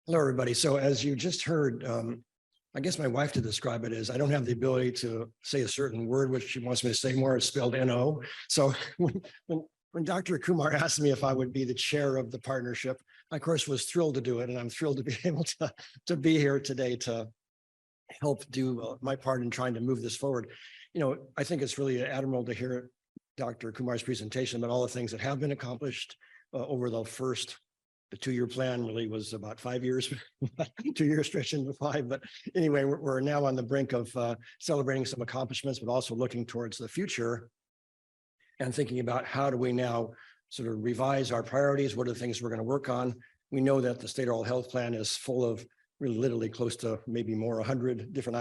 Hello, everybody. So as you just heard, I guess my wife to describe it is I don't have the ability to say a certain word, which she wants me to say more. It's spelled N-O. So when Dr. Kumar asked me if I would be the chair of the partnership, I, of course, was thrilled to do it. And I'm thrilled to be able to be here today to help do my part in trying to move this forward. You know, I think it's really admirable to hear Dr. Kumar's presentation about all the things that have been accomplished over the 2-year plan really was about 5 years, 2 years stretching into 5. But anyway, we're now on the brink of celebrating some accomplishments, but also looking towards the future and thinking about how do we now sort of revise our priorities? What are the things we're going to work on? We know that the state oral health plan is full of really literally close to maybe more 100 different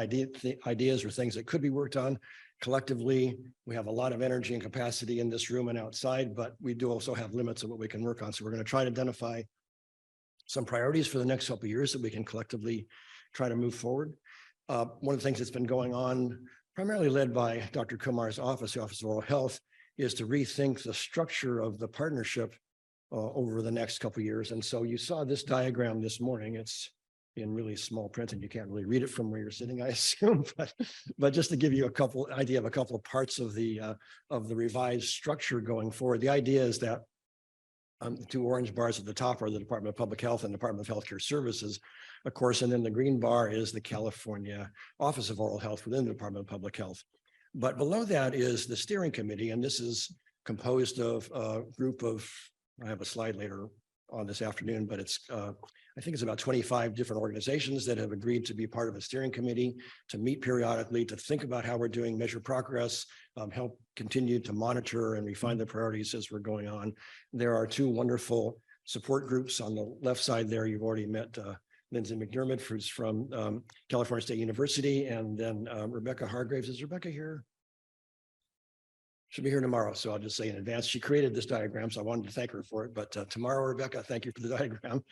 ideas or things that could be worked on. Collectively, we have a lot of energy and capacity in this room and outside, but we do also have limits of what we can work on. So we're going to try to identify some priorities for the next couple of years that we can collectively try to move forward. One of the things that's been going on, primarily led by Dr. Kumar's office, the Office of Oral Health, is to rethink the structure of the partnership over the next couple of years. And so you saw this diagram this morning. It's in really small print and you can't really read it from where you're sitting, I assume, but just to give you idea of a couple of parts of the revised structure going forward. The idea is that the 2 orange bars at the top are the Department of Public Health and Department of Healthcare Services, of course, and then the green bar is the California Office of Oral Health within the Department of Public Health. But below that is the steering committee, and this is composed of a group of, I have a slide later on this afternoon, but it's I think it's about 25 different organizations that have agreed to be part of a steering committee, to meet periodically, to think about how we're doing, measure progress, help continue to monitor and refine the priorities as we're going on. There are 2 wonderful support groups on the left side there. You've already met Lindsay McDermott, who's from California State University, and then Rebecca Hargraves. Is Rebecca here? She'll be here tomorrow, so I'll just say in advance. She created this diagram, so I wanted to thank her for it. But tomorrow, Rebecca, thank you for the diagram.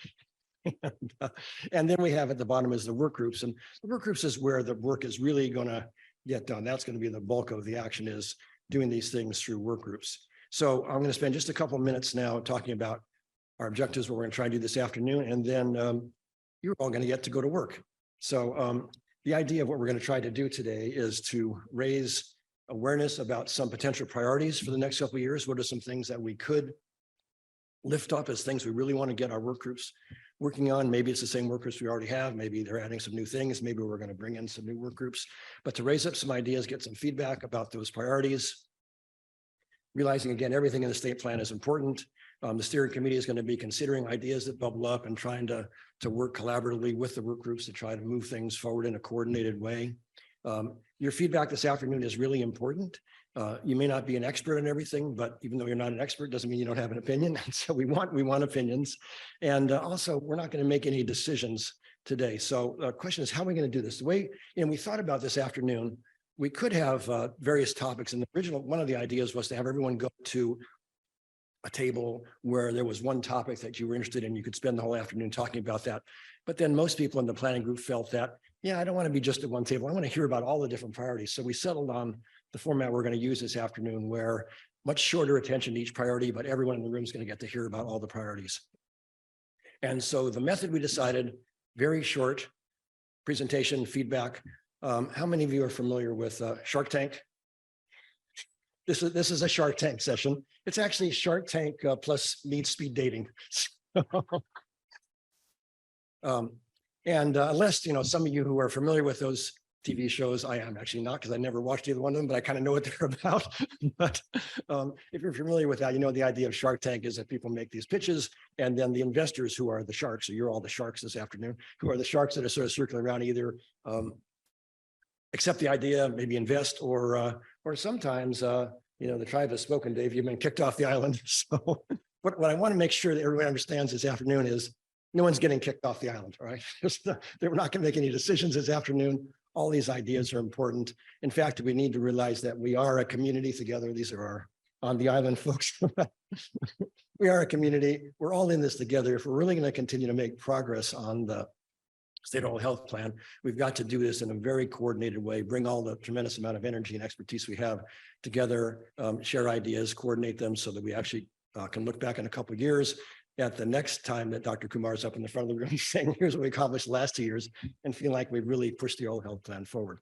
And then we have at the bottom is the work groups, and the work groups is where the work is really going to get done. That's going to be the bulk of the action, is doing these things through work groups. So I'm going to spend just a couple of minutes now talking about our objectives, what we're going to try to do this afternoon, and then you're all going to get to go to work. So the idea of what we're going to try to do today is to raise awareness about some potential priorities for the next couple of years. What are some things that we could lift up as things we really want to get our work groups working on? Maybe it's the same work groups we already have. Maybe they're adding some new things. Maybe we're going to bring in some new work groups. But to raise up some ideas, get some feedback about those priorities, realizing, again, everything in the state plan is important. The steering committee is going to be considering ideas that bubble up and trying to work collaboratively with the work groups to try to move things forward in a coordinated way. Your feedback this afternoon is really important. You may not be an expert in everything, but even though you're not an expert, doesn't mean you don't have an opinion. So we want opinions. And also, we're not going to make any decisions today. So the question is, how are we going to do this? The way, we thought about this afternoon, we could have various topics. And the original, one of the ideas was to have everyone go to a table where there was one topic that you were interested in. You could spend the whole afternoon talking about that. But then most people in the planning group felt that, yeah, I don't want to be just at one table. I want to hear about all the different priorities. So we settled on the format we're going to use this afternoon, where much shorter attention to each priority, but everyone in the room is going to get to hear about all the priorities. And so the method we decided, very short presentation, feedback. How many of you are familiar with Shark Tank? This is a Shark Tank session. It's actually Shark Tank plus Need Speed Dating. And unless, some of you who are familiar with those TV shows, I am actually not, because I never watched either one of them, but I kind of know what they're about. But if you're familiar with that, the idea of Shark Tank is that people make these pitches, and then the investors, who are the sharks, so you're all the sharks this afternoon, who are the sharks that are sort of circling around, either accept the idea, maybe invest, or sometimes, the tribe has spoken, Dave, you've been kicked off the island. So what I want to make sure that everybody understands this afternoon is no one's getting kicked off the island, all right? We're not going to make any decisions this afternoon. All these ideas are important. In fact, we need to realize that we are a community together. These are our on the island folks. We are a community. We're all in this together. If we're really going to continue to make progress on the state oral health plan, we've got to do this in a very coordinated way, bring all the tremendous amount of energy and expertise we have together, share ideas, coordinate them so that we actually can look back in a couple of years, at the next time that Dr. Kumar is up in the front of the room saying, here's what we accomplished the last 2 years, and feel like we've really pushed the old health plan forward.